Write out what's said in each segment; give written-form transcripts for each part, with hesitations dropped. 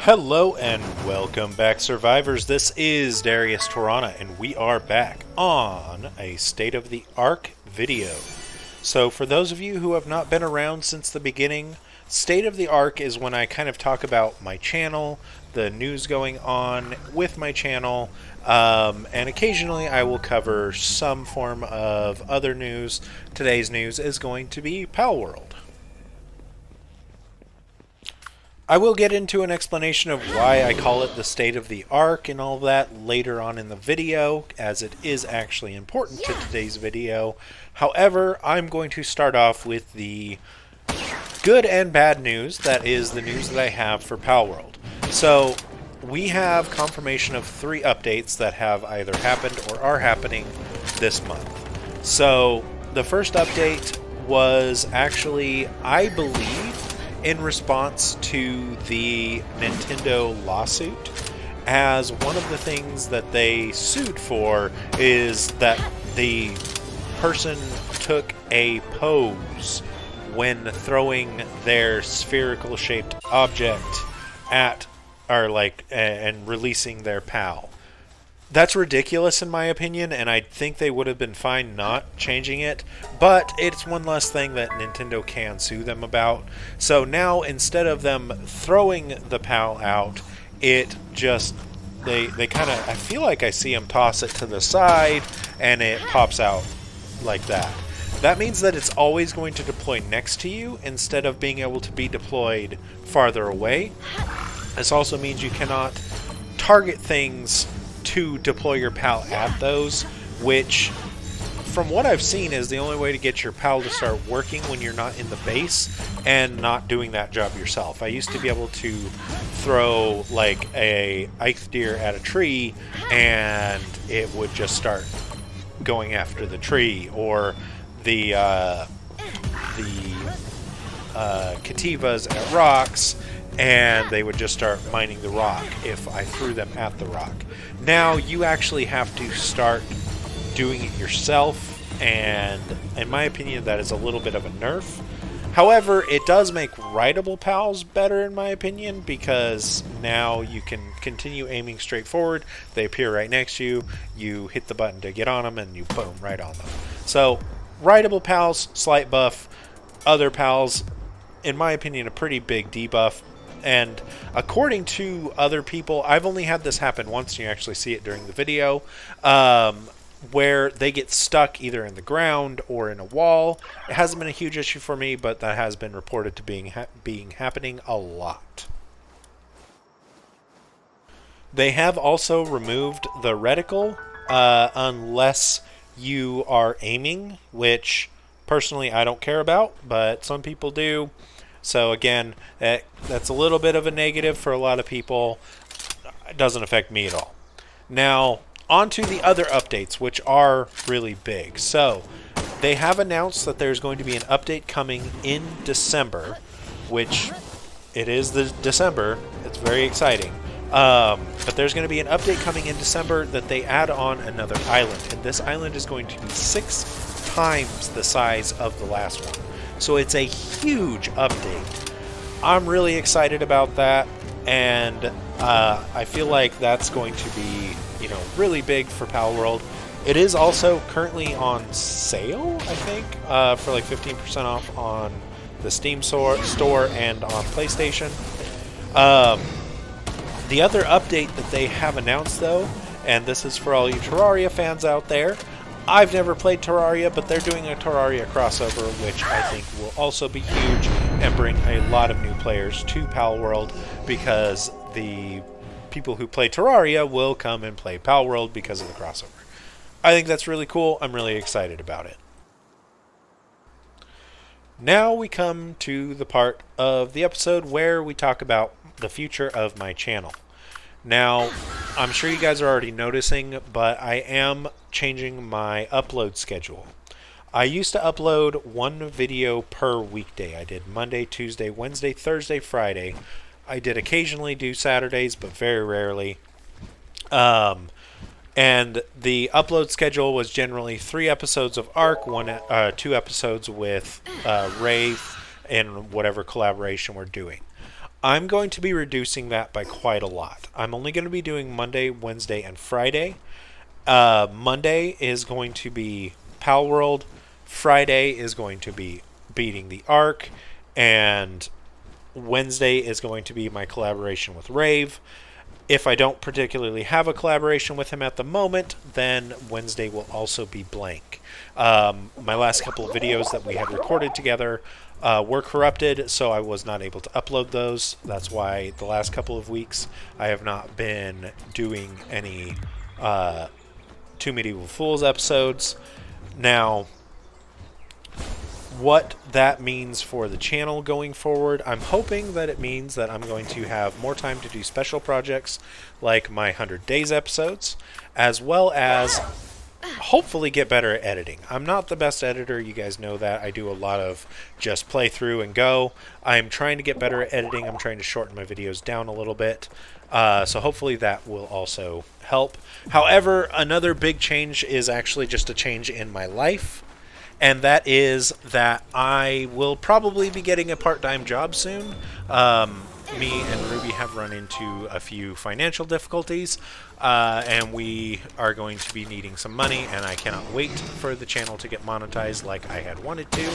Hello and welcome back, survivors. This is Darius Torana, and we are back on a State of the Ark video. So, for those of you who have not been around since the beginning, State of the Ark is when I kind of talk about my channel, the news going on with my channel, and occasionally I will cover some form of other news. Today's news is going to be Palworld. I will get into an explanation of why I call it the State of the Ark and all that later on in the video, as it is actually important to today's video. However, I'm going to start off with the good and bad news. That is the news that I have for Palworld. So, we have confirmation of 3 updates that have either happened or are happening this month. So, the first update was actually, I believe, in response to the Nintendo lawsuit, as one of the things that they sued for is that the person took a pose when throwing their spherical shaped object at, and releasing their PAL. That's ridiculous in my opinion, and I think they would have been fine not changing it, but it's one less thing that Nintendo can sue them about. So now, instead of them throwing the PAL out, it just, they kind of, I feel like I see them toss it to the side, and it pops out like that. That means that it's always going to deploy next to you, instead of being able to be deployed farther away. This also means you cannot target things to deploy your PAL at those, which, from what I've seen, is the only way to get your PAL to start working when you're not in the base and not doing that job yourself. I used to be able to throw like a eighth deer at a tree and it would just start going after the tree, or the cativas at rocks, and they would just start mining the rock if I threw them at the rock. Now you actually have to start doing it yourself, and in my opinion that is a little bit of a nerf. However, it does make rideable PALs better in my opinion, because now you can continue aiming straight forward. They appear right next to you, you hit the button to get on them, and you boom, right on them. So, rideable PALs, slight buff. Other PALs, in my opinion, a pretty big debuff. And according to other people, I've only had this happen once, and you actually see it during the video, where they get stuck either in the ground or in a wall. It hasn't been a huge issue for me, but that has been reported to being happening a lot. They have also removed the reticle, unless you are aiming, which personally I don't care about, but some people do. So again, that's a little bit of a negative for a lot of people. It doesn't affect me at all. Now, on to the other updates, which are really big. So, they have announced that there's going to be an update coming in December, which it is the December. It's very exciting. But there's going to be an update coming in December that they add on another island. And this island is going to be 6 times the size of the last one. So it's a huge update. I'm really excited about that, and I feel like that's going to be, really big for Palworld. It is also currently on sale, I think, for like 15% off on the Steam store and on PlayStation. The other update that they have announced, though, and this is for all you Terraria fans out there, I've never played Terraria, but they're doing a Terraria crossover, which I think will also be huge and bring a lot of new players to Palworld, because the people who play Terraria will come and play Palworld because of the crossover. I think that's really cool. I'm really excited about it. Now we come to the part of the episode where we talk about the future of my channel. Now, I'm sure you guys are already noticing, but I am changing my upload schedule. I used to upload 1 video per weekday. I did Monday, Tuesday, Wednesday, Thursday, Friday. I did occasionally do Saturdays, but very rarely. And the upload schedule was generally 3 episodes of Ark, 2 episodes with Ray in whatever collaboration we're doing. I'm going to be reducing that by quite a lot. I'm only going to be doing Monday, Wednesday, and Friday. Monday is going to be Palworld. Friday is going to be beating the Ark. And Wednesday is going to be my collaboration with Rave. If I don't particularly have a collaboration with him at the moment, then Wednesday will also be blank. My last couple of videos that we had recorded together were corrupted, so I was not able to upload those. That's why the last couple of weeks I have not been doing any Two Medieval Fools episodes. Now, what that means for the channel going forward, I'm hoping that it means that I'm going to have more time to do special projects like my 100 Days episodes, as well as hopefully get better at editing. I'm not the best editor, you guys know that. I do a lot of just play through and go. I'm trying to get better at editing. I'm trying to shorten my videos down a little bit. So hopefully that will also help. However, another big change is actually just a change in my life. And that is that I will probably be getting a part-time job soon. Me and Ruby have run into a few financial difficulties, and we are going to be needing some money, and I cannot wait for the channel to get monetized like I had wanted to.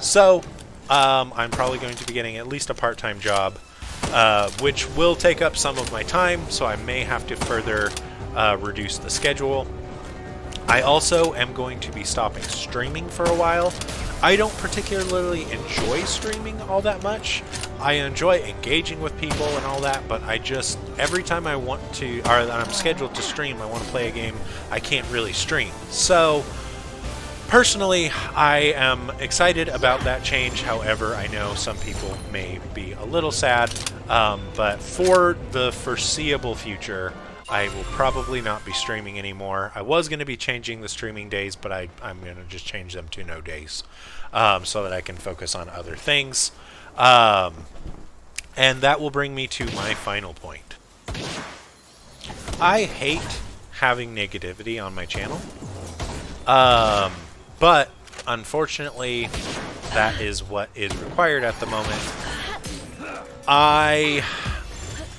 So, I'm probably going to be getting at least a part-time job, which will take up some of my time, so I may have to further reduce the schedule. I also am going to be stopping streaming for a while. I don't particularly enjoy streaming all that much. I enjoy engaging with people and all that, but I just, every time I want to, or that I'm scheduled to stream, I want to play a game, I can't really stream. So, personally, I am excited about that change. However, I know some people may be a little sad, but for the foreseeable future, I will probably not be streaming anymore. I was going to be changing the streaming days, but I'm going to just change them to no days so that I can focus on other things. And that will bring me to my final point. I hate having negativity on my channel, but unfortunately, that is what is required at the moment. I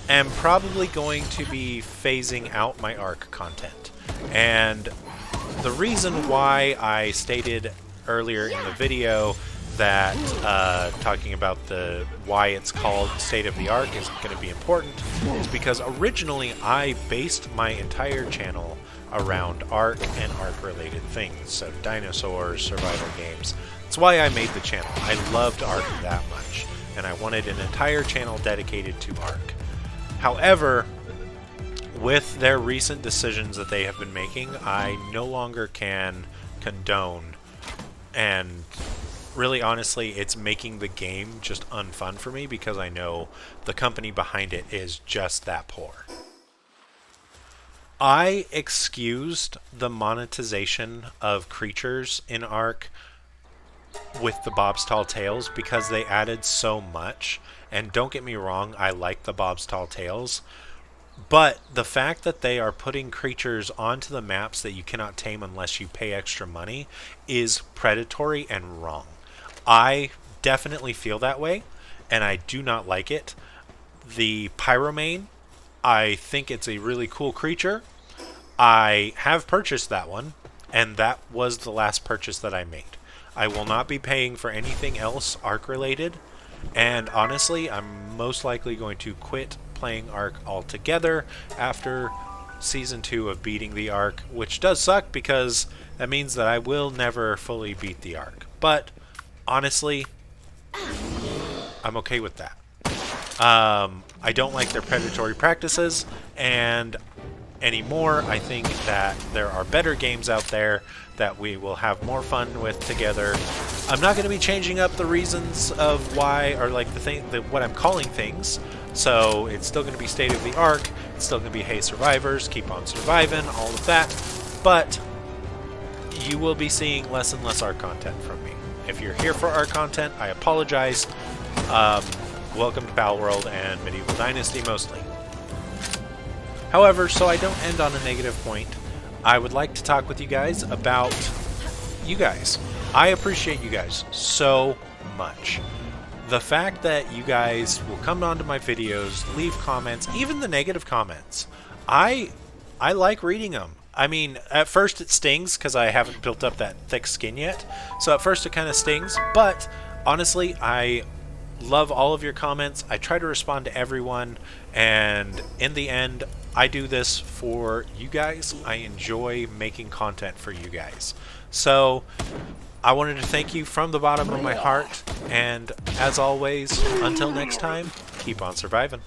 am probably going to be phasing out my ARC content. And the reason why I stated earlier in the video that talking about why it's called State of the Ark is going to be important is because originally I based my entire channel around ARK and ARK related things, so dinosaurs, survival games. That's why I made the channel. I loved ARK that much, and I wanted an entire channel dedicated to ARK. However, with their recent decisions that they have been making, I no longer can condone, and really honestly, it's making the game just unfun for me because I know the company behind it is just that poor. I excused the monetization of creatures in ARK with the Bob's Tall Tales because they added so much. And don't get me wrong, I like the Bob's Tall Tales, but the fact that they are putting creatures onto the maps that you cannot tame unless you pay extra money is predatory and wrong. I definitely feel that way, and I do not like it. The Pyromane, I think it's a really cool creature. I have purchased that one, and that was the last purchase that I made. I will not be paying for anything else ARK related. And honestly, I'm most likely going to quit playing ARK altogether after Season 2 of beating the ARK, which does suck because that means that I will never fully beat the ARK. But honestly, I'm okay with that. I don't like their predatory practices, and anymore, I think that there are better games out there that we will have more fun with together. I'm not going to be changing up the reasons of why, or like what I'm calling things. So it's still going to be State of the Ark. It's still going to be Hey Survivors, keep on surviving, all of that. But you will be seeing less and less ARK content from me. If you're here for ARK content, I apologize. Welcome to Palworld and Medieval Dynasty mostly. However, so I don't end on a negative point, I would like to talk with you guys about you guys. I appreciate you guys so much. the fact that you guys will come onto my videos, leave comments, even the negative comments, I like reading them. I mean, at first it stings because I haven't built up that thick skin yet. So at first it kind of stings, but honestly, I love all of your comments. I try to respond to everyone, and in the end, I do this for you guys. I enjoy making content for you guys. So I wanted to thank you from the bottom of my heart, and as always, until next time, keep on surviving.